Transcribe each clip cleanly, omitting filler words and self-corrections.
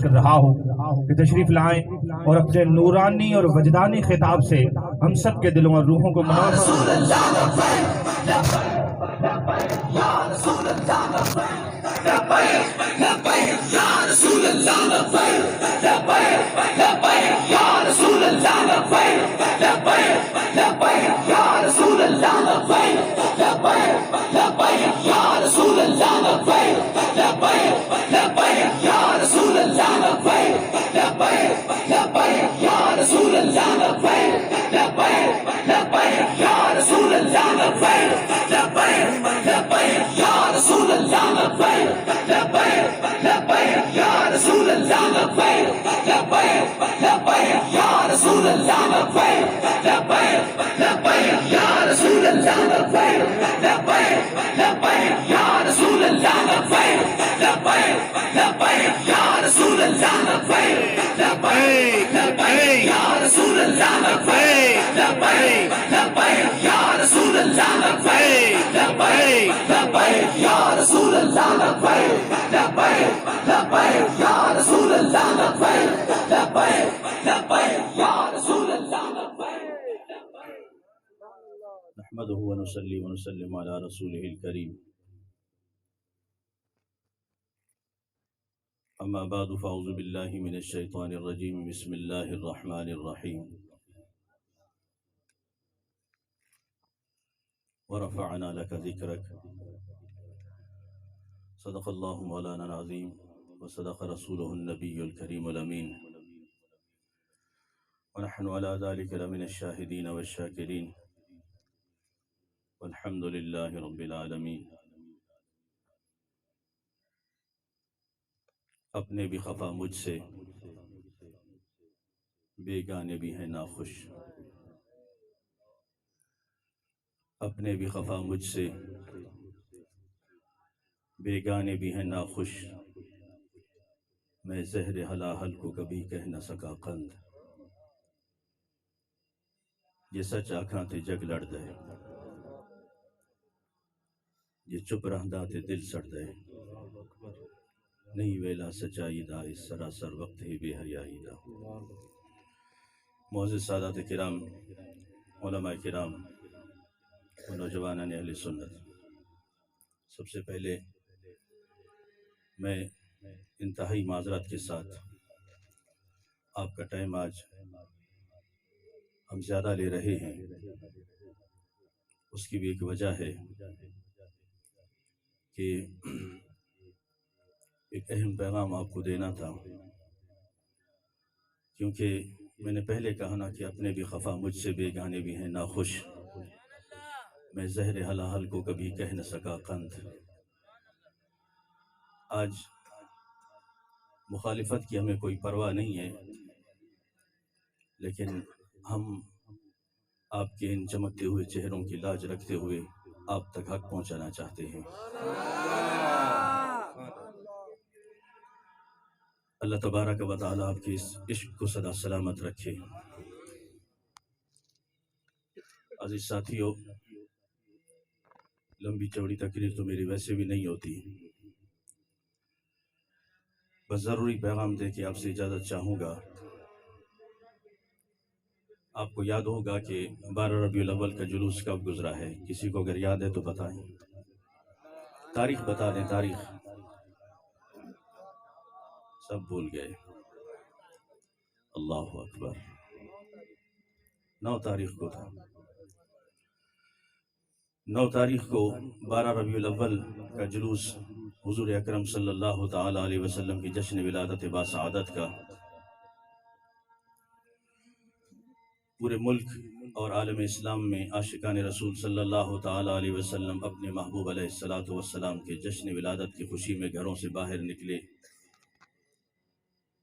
کر رہا ہوں کہ تشریف لائیں اور اپنے نورانی اور وجدانی خطاب سے ہم سب کے دلوں اور روحوں کو منور نحمده ونصلي ونسلم على رسوله الكريم أما بعد فأعوذ بالله من الشيطان الرجيم بسم الله الرحمن الرحيم ورفعنا لك ذكرك صدق الله مولانا العظيم وصدق رسوله النبي الكريم الأمين ونحن على ذلك لمن الشاهدين والشاكرين والحمد لله رب العالمين. اپنے بھی خفا مجھ سے، بیگانے بھی ہیں ناخوش. اپنے بھی خفا مجھ سے، بیگانے بھی ہیں ناخوش. میں زہر ہلاہل کو کبھی کہہ نہ سکا قند. یہ سچ آکھاں تے جگ لڑ دے، یہ چپ رہندا تے دل سڑ دے. نہیں ویلا سچائی دا اس سراسر وقت ہی بے حیائی دا. معزز سادات کرام، علماء کرام و نوجوانان اہل سنت، سب سے پہلے میں انتہائی معذرت کے ساتھ آپ کا ٹائم آج ہم زیادہ لے رہے ہیں. اس کی بھی ایک وجہ ہے کہ ایک اہم پیغام آپ کو دینا تھا، کیونکہ میں نے پہلے کہا نا کہ اپنے بھی خفا مجھ سے، بیگانے بھی ہیں ناخوش. میں زہر ہلاہل کو کبھی کہہ نہ سکا قند. آج مخالفت کی ہمیں کوئی پرواہ نہیں ہے، لیکن ہم آپ کے ان چمکتے ہوئے چہروں کی لاج رکھتے ہوئے آپ تک حق پہنچانا چاہتے ہیں. اللہ تبارک و تعالی آپ کی اس عشق کو سدا سلامت رکھے. عزیز ساتھیو، لمبی چوڑی تقریر تو میری ویسے بھی نہیں ہوتی، بس ضروری پیغام دے کے آپ سے اجازت چاہوں گا. آپ کو یاد ہوگا کہ 12 ربیع الاول کا جلوس کب گزرا ہے؟ کسی کو اگر یاد ہے تو بتائیں، تاریخ بتا دیں. تاریخ سب بھول گئے. اللہ اکبر. 9 تاریخ کو تھا. 9 تاریخ کو 12 ربیع الاول کا جلوس حضور اکرم صلی اللہ تعالی علیہ وسلم کی جشن ولادت باسعادت کا پورے ملک اور عالم اسلام میں عاشقان رسول صلی اللہ تعالی علیہ وسلم اپنے محبوب علیہ السلام کے جشن ولادت کی خوشی میں گھروں سے باہر نکلے.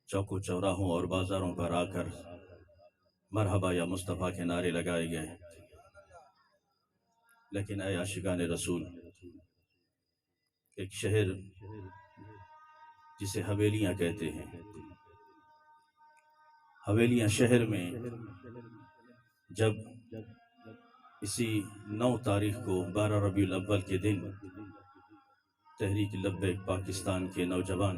چوک و چوراہوں اور بازاروں پر آ کر مرحبا یا مصطفیٰ کے نعرے لگائے گئے. لیکن اے عاشقان رسول، ایک شہر جسے حویلیاں کہتے ہیں، حویلیاں شہر میں جب اسی 9 تاریخ کو 12 ربیع الاول کے دن تحریک لبیک پاکستان کے نوجوان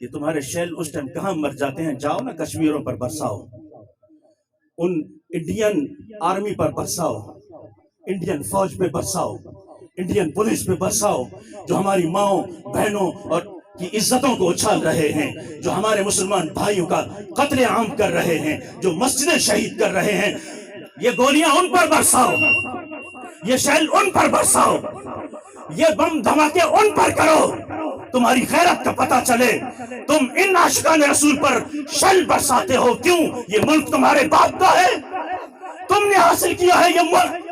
یہ تمہارے شیل اس ٹائم کہاں مر جاتے ہیں، جاؤ نا کشمیروں پر برساؤ، ان انڈین آرمی پر برساؤ، انڈین فوج پہ برساؤ، انڈین پولیس پہ برساؤ، جو ہماری ماؤں بہنوں اور کی عزتوں کو اچھال رہے ہیں، جو ہمارے مسلمان بھائیوں کا قتل عام کر رہے ہیں، جو مسجدیں شہید کر رہے ہیں، یہ گولیاں ان پر برساؤ، یہ شیل ان پر برساؤ، یہ بم دھماکے ان پر کرو، تمہاری غیرت کا پتہ چلے۔ تم ان عاشقان رسول پر شیل برساتے ہو کیوں؟ یہ ملک تمہارے باپ کا ہے، تم نے حاصل کیا ہے یہ ملک،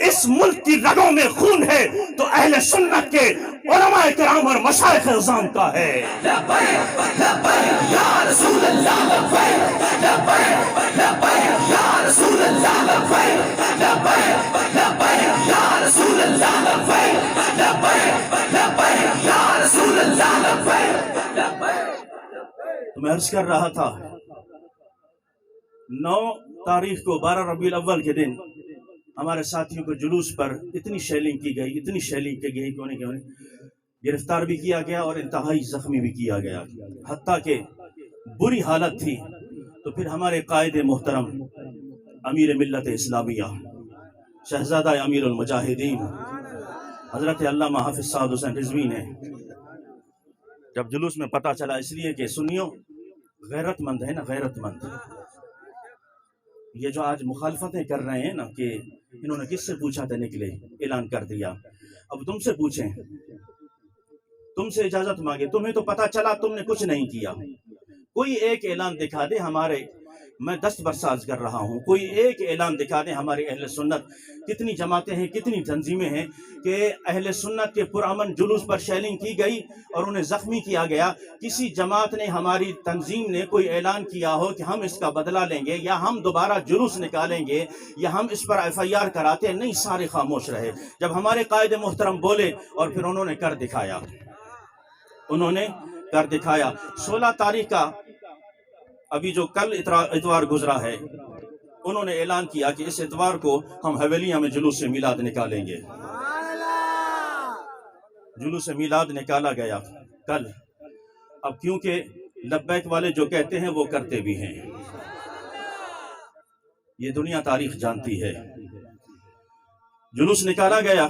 اس ملک کی رگوں میں خون ہے تو اہل سنت کے علماء کرام اور مشائخ اعظام کا ہے۔ لبیک لبیک یا رسول اللہ، لبیک لبیک لبیک یا رسول اللہ، لبیک لبیک لبیک یا رسول اللہ، لبیک لبیک لبیک یا رسول اللہ، لبیک لبیک۔ تو میں عرض کر رہا تھا 9 تاریخ کو 12 ربیع الاول کے دن ہمارے ساتھیوں کو جلوس پر اتنی شیلنگ کی گئی، اتنی شیلنگ کی گئی کہ انہیں گرفتار بھی کیا گیا اور انتہائی زخمی بھی کیا گیا، حتیٰ کہ بری حالت تھی۔ تو پھر ہمارے قائد محترم امیر ملت اسلامیہ شہزادہ امیر المجاہدین حضرت علامہ حافظ سعد حسین رضوی نے جب جلوس میں پتہ چلا، اس لیے کہ سنیو غیرت مند ہے نا، غیرت مند، یہ جو آج مخالفتیں کر رہے ہیں نا کہ انہوں نے کس سے پوچھا تھا نکلے، اعلان کر دیا، اب تم سے پوچھیں، تم سے اجازت مانگے، تمہیں تو پتہ چلا تم نے کچھ نہیں کیا، کوئی ایک اعلان دکھا دے ہمارے، میں دست برساز کر رہا ہوں، کوئی ایک اعلان دکھا دے ہمارے اہل سنت، کتنی جماعتیں ہیں، کتنی تنظیمیں ہیں کہ اہل سنت کے پرامن جلوس پر شیلنگ کی گئی اور انہیں زخمی کیا گیا، کسی جماعت نے، ہماری تنظیم نے کوئی اعلان کیا ہو کہ ہم اس کا بدلہ لیں گے یا ہم دوبارہ جلوس نکالیں گے یا ہم اس پر FIR کراتے، نہیں، سارے خاموش رہے۔ جب ہمارے قائد محترم بولے اور پھر انہوں نے کر دکھایا، انہوں نے کر دکھایا۔ 16 تاریخ کا ابھی جو کل اتوار گزرا ہے، انہوں نے اعلان کیا کہ اس اتوار کو ہم حویلیاں میں جلوس سے میلاد نکالیں گے، جلوس سے میلاد نکالا گیا کل۔ اب کیونکہ لبیک والے جو کہتے ہیں وہ کرتے بھی ہیں، یہ دنیا تاریخ جانتی ہے، جلوس نکالا گیا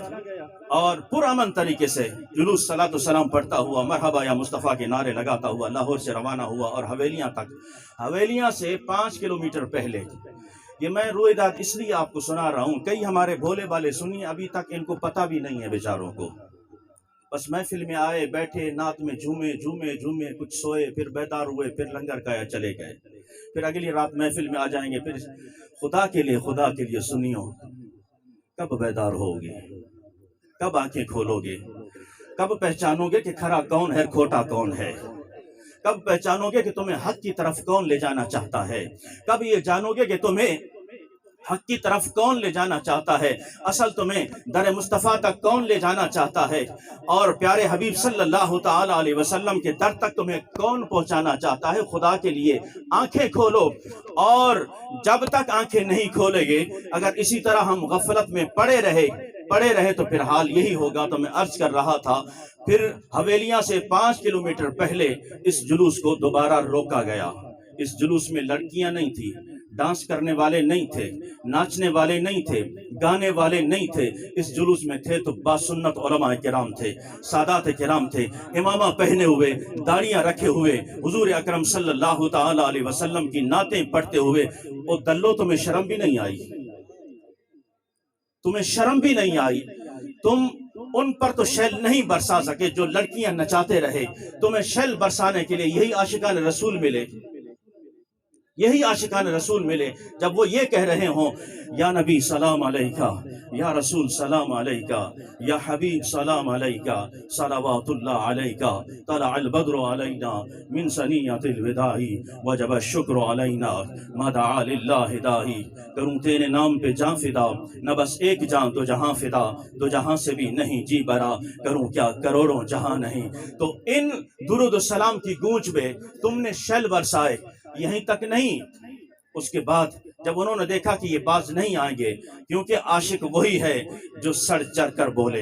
اور پرامن طریقے سے جلوس صلاۃ و سلام پڑھتا ہوا، مرحبا یا مصطفیٰ کے نعرے لگاتا ہوا لاہور سے روانہ ہوا اور حویلیاں تک، حویلیاں سے 5 کلومیٹر پہلے۔ یہ میں رویداد اس لیے آپ کو سنا رہا ہوں، کئی ہمارے بھولے والے سنی ابھی تک ان کو پتہ بھی نہیں ہے بیچاروں کو، بس محفل میں آئے، بیٹھے، نعت میں جھومے، کچھ سوئے، پھر بیدار ہوئے، پھر لنگر کھایا چلے گئے، پھر اگلی رات محفل میں آ جائیں گے۔ پھر خدا کے لیے سنیو، کب بیدار ہوگے، کب آنکھیں کھولو گے، کب پہچانو گے کہ کھرا کون ہے، کھوٹا کون ہے، کب پہچانو گے کہ تمہیں حق کی طرف کون لے جانا چاہتا ہے، کب یہ جانو گے کہ تمہیں حق کی طرف کون لے جانا چاہتا ہے، اصل تمہیں در مصطفیٰ تک کون لے جانا چاہتا ہے، اور پیارے حبیب صلی اللہ تعالی علیہ وسلم کے در تک تمہیں کون پہنچانا چاہتا ہے۔ خدا کے لیے آنکھیں کھولو، اور جب تک آنکھیں نہیں کھولے گے، اگر اسی طرح ہم غفلت میں پڑے رہے تو پھر حال یہی ہوگا۔ تو میں عرض کر رہا تھا، پھر حویلیاں سے 5 کلومیٹر پہلے اس جلوس کو دوبارہ روکا گیا۔ اس جلوس میں لڑکیاں نہیں تھی، ڈانس کرنے والے نہیں تھے، ناچنے والے نہیں تھے، گانے والے نہیں تھے، اس جلوس میں تھے تو باسنت علماء کرام تھے، سادات کرام تھے، امامہ پہنے ہوئے، داڑیاں رکھے ہوئے، حضور اکرم صلی اللہ تعالی علیہ وسلم کی نعتیں پڑھتے ہوئے۔ او دلو، تمہیں شرم بھی نہیں آئی، تمہیں شرم بھی نہیں آئی، تم ان پر تو شیل نہیں برسا سکے جو لڑکیاں نچاتے رہے، تمہیں شیل برسانے کے لیے یہی عاشقان رسول ملے، یہی عاشقان رسول ملے، جب وہ یہ کہہ رہے ہوں یا نبی سلام علیکہ، یا رسول سلام علیکہ، یا حبیب سلام علیکہ، صلوات اللہ علیکہ، طلع البدر علینا من ثنیۃ الوداع وجب الشکر علینا ما دعا للہ داعی۔ کروں تیرے نام پہ جاں فدا، نہ بس ایک جاں تو جہاں فدا، تو جہاں سے بھی نہیں جی برا، کروں کیا کروڑوں جہاں نہیں۔ تو ان درود و سلام کی گونج میں تم نے شیل برسائے، یہیں تک نہیں، اس کے بعد جب انہوں نے دیکھا کہ یہ باز نہیں آئیں گے، کیونکہ عاشق وہی ہے جو سڑ چڑھ کر بولے،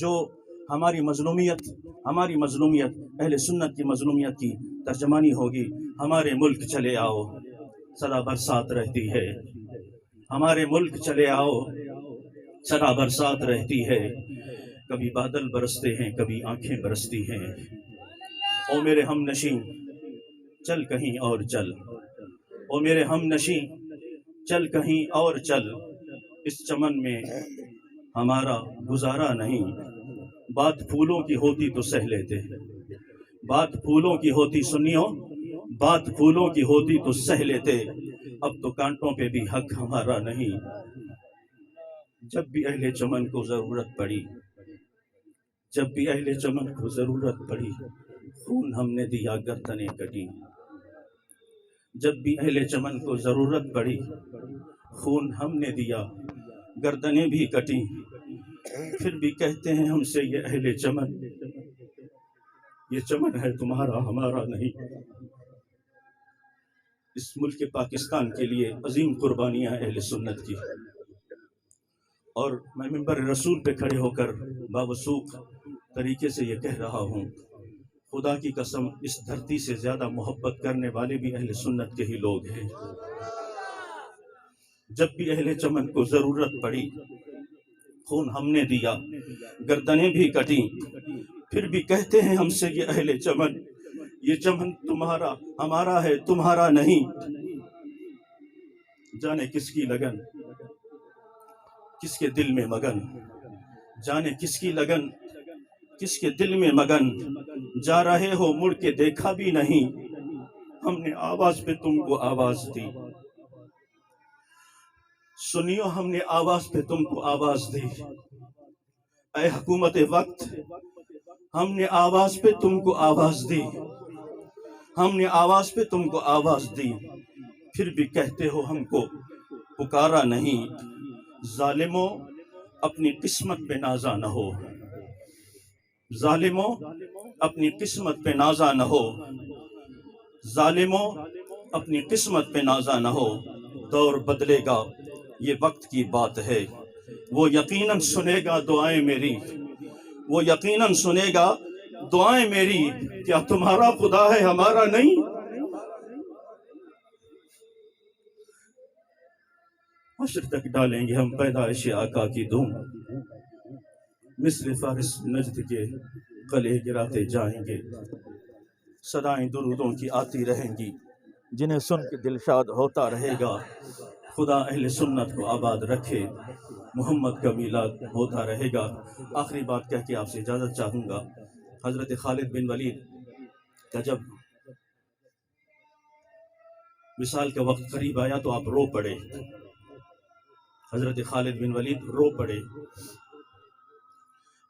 جو ہماری مظلومیت اہل سنت کی مظلومیت کی ترجمانی ہوگی، ہمارے ملک چلے آؤ سدا برسات رہتی ہے، ہمارے ملک چلے آؤ سدا برسات رہتی ہے، کبھی بادل برستے ہیں کبھی آنکھیں برستی ہیں، او میرے ہم نشین چل کہیں اور چل، او میرے ہم نشین چل کہیں اور چل، اس چمن میں ہمارا گزارا نہیں، بات پھولوں کی ہوتی تو سہ لیتے، بات پھولوں کی ہوتی، سنیو، بات پھولوں کی ہوتی تو سہ لیتے، اب تو کانٹوں پہ بھی حق ہمارا نہیں، جب بھی اہل چمن کو ضرورت پڑی، جب بھی اہل چمن کو ضرورت پڑی، خون ہم نے دیا گردنیں کٹی، جب بھی اہل چمن کو ضرورت پڑی، خون ہم نے دیا گردنیں بھی کٹی، پھر بھی کہتے ہیں ہم سے یہ اہل چمن، یہ چمن ہے تمہارا ہمارا نہیں۔ اس ملک پاکستان کے لیے عظیم قربانیاں اہل سنت کی، اور میں منبر رسول پہ کھڑے ہو کر باوثوق طریقے سے یہ کہہ رہا ہوں، خدا کی قسم اس دھرتی سے زیادہ محبت کرنے والے بھی اہل سنت کے ہی لوگ ہیں۔ جب بھی اہل چمن کو ضرورت پڑی، خون ہم نے دیا گردنیں بھی کٹی، پھر بھی کہتے ہیں ہم سے یہ اہل چمن، یہ چمن تمہارا ہمارا ہے تمہارا نہیں۔ جانے کس کی لگن، کس کے دل میں مگن، جانے کس کی لگن، کس کے دل میں مگن، جا رہے ہو مڑ کے دیکھا بھی نہیں، ہم نے آواز پہ تم کو آواز دی، سنیو ہم نے آواز پہ تم کو آواز دی، اے حکومت وقت ہم نے آواز پہ تم کو آواز دی، ہم نے آواز پہ تم کو آواز دی، پھر بھی کہتے ہو ہم کو پکارا نہیں۔ ظالموں اپنی قسمت پہ نازا نہ ہو، ظالموں اپنی قسمت پہ نازا نہ ہو، ظالموں اپنی قسمت پہ نازا نہ ہو، دور بدلے گا یہ وقت کی بات ہے، وہ یقیناً سنے گا دعائیں میری، وہ یقیناً سنے گا دعائیں میری، کیا تمہارا خدا ہے ہمارا نہیں؟ حشر تک ڈالیں گے ہم پیدائش آقا کی دھوم، مثل فارس نجد کے قلعے گراتے جائیں گے، صدائیں درودوں کی آتی رہیں گی، جنہیں سن کے دل شاد ہوتا رہے گا۔ خدا اہل سنت کو آباد رکھے، محمد کا میلاد ہوتا رہے گا۔ آخری بات کہہ کے آپ سے اجازت چاہوں گا، حضرت خالد بن ولید کا جب وصال کا وقت قریب آیا تو آپ رو پڑے، حضرت خالد بن ولید رو پڑے،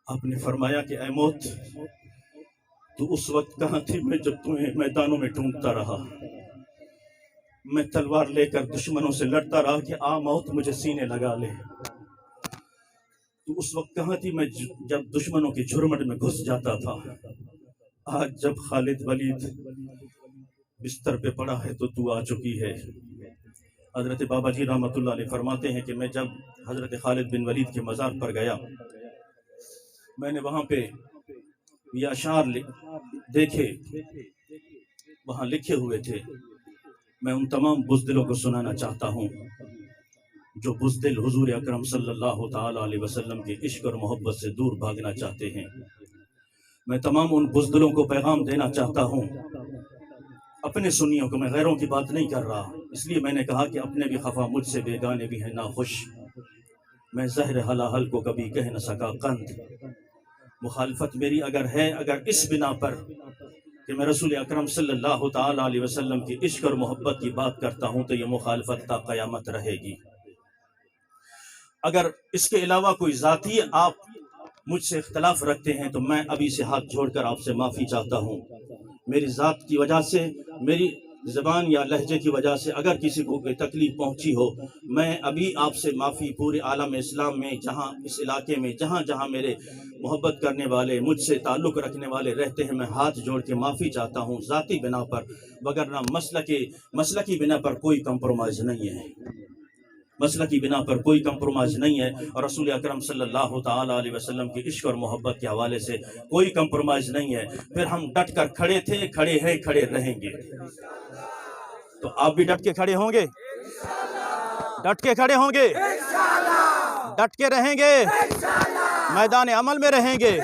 آپ نے فرمایا کہ اے موت تو اس وقت کہاں تھی میں جب تمہیں میدانوں میں ڈھونڈتا رہا، میں تلوار لے کر دشمنوں سے لڑتا رہا کہ آ موت مجھے سینے لگا لے، تو اس وقت کہاں تھی میں جب دشمنوں کی جھرمٹ میں گھس جاتا تھا۔ آج جب خالد ولید بستر پہ پڑا ہے تو تو آ چکی ہے۔ حضرت بابا جی رحمۃ اللہ علیہ فرماتے ہیں کہ میں جب حضرت خالد بن ولید کے مزار پر گیا، میں نے وہاں پہ یہ اشعار دیکھے، وہاں لکھے ہوئے تھے، میں ان تمام بزدلوں کو سنانا چاہتا ہوں جو بزدل حضور اکرم صلی اللہ تعالی علیہ وسلم کے عشق اور محبت سے دور بھاگنا چاہتے ہیں۔ میں تمام ان بزدلوں کو پیغام دینا چاہتا ہوں، اپنے سنیوں کو، میں غیروں کی بات نہیں کر رہا، اس لیے میں نے کہا کہ اپنے بھی خفا مجھ سے بیگانے بھی ہیں ناخوش، میں زہر حلاحل کو کبھی کہہ نہ سکا قند، مخالفت میری اگر ہے، اگر اس بنا پر کہ میں رسول اکرم صلی اللہ تعالی علیہ وسلم کی عشق اور محبت کی بات کرتا ہوں تو یہ مخالفت تا قیامت رہے گی۔ اگر اس کے علاوہ کوئی ذاتی آپ مجھ سے اختلاف رکھتے ہیں تو میں ابھی سے ہاتھ جوڑ کر آپ سے معافی چاہتا ہوں، میری ذات کی وجہ سے، میری زبان یا لہجے کی وجہ سے اگر کسی کو کوئی تکلیف پہنچی ہو، میں ابھی آپ سے معافی، پورے عالم اسلام میں جہاں اس علاقے میں جہاں جہاں میرے محبت کرنے والے، مجھ سے تعلق رکھنے والے رہتے ہیں، میں ہاتھ جوڑ کے معافی چاہتا ہوں ذاتی بنا پر، وگرنہ مسلکی بنا پر کوئی کمپرومائز نہیں ہے۔ مسلک کی بنا پر کوئی کمپرومائز نہیں ہے، اور رسول اکرم صلی اللہ تعالی علیہ وسلم کے عشق اور محبت کے حوالے سے کوئی کمپرومائز نہیں ہے۔ پھر ہم ڈٹ کر کھڑے تھے، کھڑے ہیں، کھڑے رہیں گے۔ تو آپ بھی ڈٹ کے کھڑے ہوں گے؟ ڈٹ کے کھڑے ہوں گے؟ ڈٹ کے رہیں گے؟ میدان عمل میں رہیں گے؟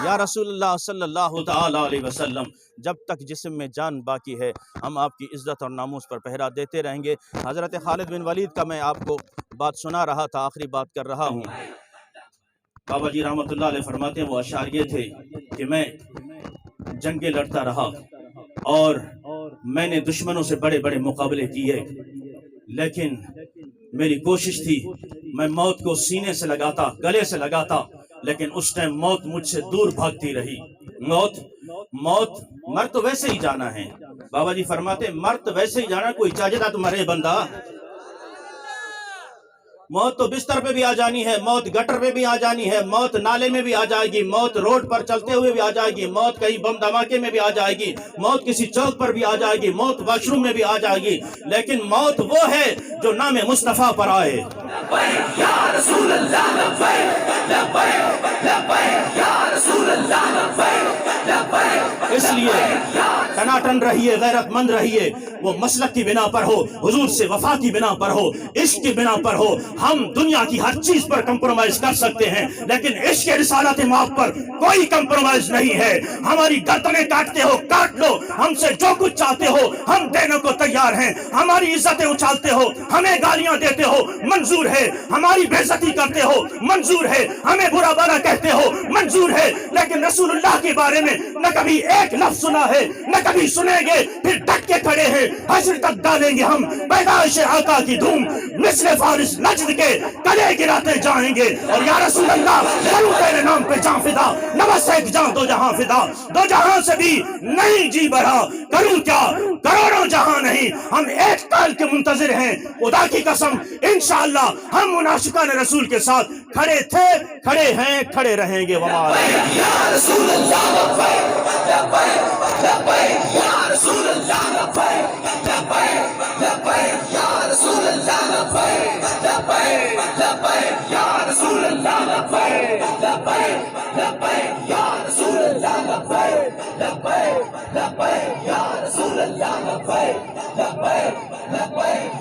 یا رسول اللہ صلی اللہ تعالی علیہ وسلم، جب تک جسم میں جان باقی ہے ہم آپ کی عزت اور ناموس پر پہرا دیتے رہیں گے۔ حضرت خالد بن ولید کا میں آپ کو بات سنا رہا تھا، آخری بات کر رہا ہوں۔ بابا جی رحمت اللہ علیہ فرماتے ہیں، وہ اشعار یہ تھے کہ میں جنگیں لڑتا رہا اور میں نے دشمنوں سے بڑے بڑے مقابلے کیے، لیکن میری کوشش تھی میں موت کو سینے سے لگاتا، گلے سے لگاتا، لیکن اس ٹائم موت مجھ سے دور بھاگتی رہی۔ موت مر تو ویسے ہی جانا ہے، بابا جی فرماتے ہیں مر تو ویسے ہی جانا، کوئی چاہتا تو مرے بندہ۔ موت تو بستر پہ بھی آ جانی ہے، موت گٹر پہ بھی آ جانی ہے، موت نالے میں بھی آ جائے گی، موت روڈ پر چلتے ہوئے بھی آ جائے گی، موت کہیں بم دھماکے میں بھی آ جائے گی، موت کسی چوک پر بھی آ جائے گی، موت واش روم میں بھی آ جائے گی، لیکن موت وہ ہے جو نام مصطفیٰ پر آئے۔ لبیک یا رسول اللہ، لبیک لبیک لبیک یا رسول اللہ، لبیک لبیک۔ اس لیے ٹناٹن رہیے، غیرت مند رہیے، وہ مسلک کی بنا پر ہو، حضور سے وفا کی بنا پر ہو، عشق کی بنا پر ہو۔ ہم دنیا کی ہر چیز پر کمپرومائز کر سکتے ہیں، لیکن عشق رسالت مآب پر کوئی کمپرومائز نہیں ہے۔ ہماری گردنیں کاٹتے ہو کاٹ لو، ہم سے جو کچھ چاہتے ہو ہم دینے کو تیار ہیں، ہماری عزتیں اچھالتے ہو، ہمیں گالیاں دیتے ہو، منظور ہے، ہماری بے عزتی کرتے ہو، منظور ہے، ہمیں برا بھلا کہتے ہو، منظور ہے، لیکن رسول اللہ کے بارے میں نہ کبھی ایک لفظ سنا ہے نہ کبھی سنیں گے، پھر ڈٹ کے کھڑے ہیں، حشر تک ڈالیں گے ہم پیدائش آقا کی دھوم، مثل فارس نجد کے کلے گراتے جائیں گے، اور یا رسول اللہ کروں تیرے نام پہ جان فدا، نوس ایک جان دو جہاں فدا، دو جہاں سے بھی نہیں جی بھرا، کروں کیا کروڑوں جہاں نہیں، ہم ایک کال کے منتظر ہیں، خدا کی قسم انشاءاللہ ہم مناشقان رسول کے ساتھ کھڑے تھے، کھڑے ہیں، کھڑے رہیں گے۔ یا رسول اللہ لبیک لبیک لبیک یا رسول اللہ لبیک لبیک لبیک یا رسول اللہ لبیک لبیک لبیک یا رسول اللہ لبیک لبیک لبیک یا رسول اللہ لبیک لبیک لبیک یا رسول اللہ لبیک لبیک لبیک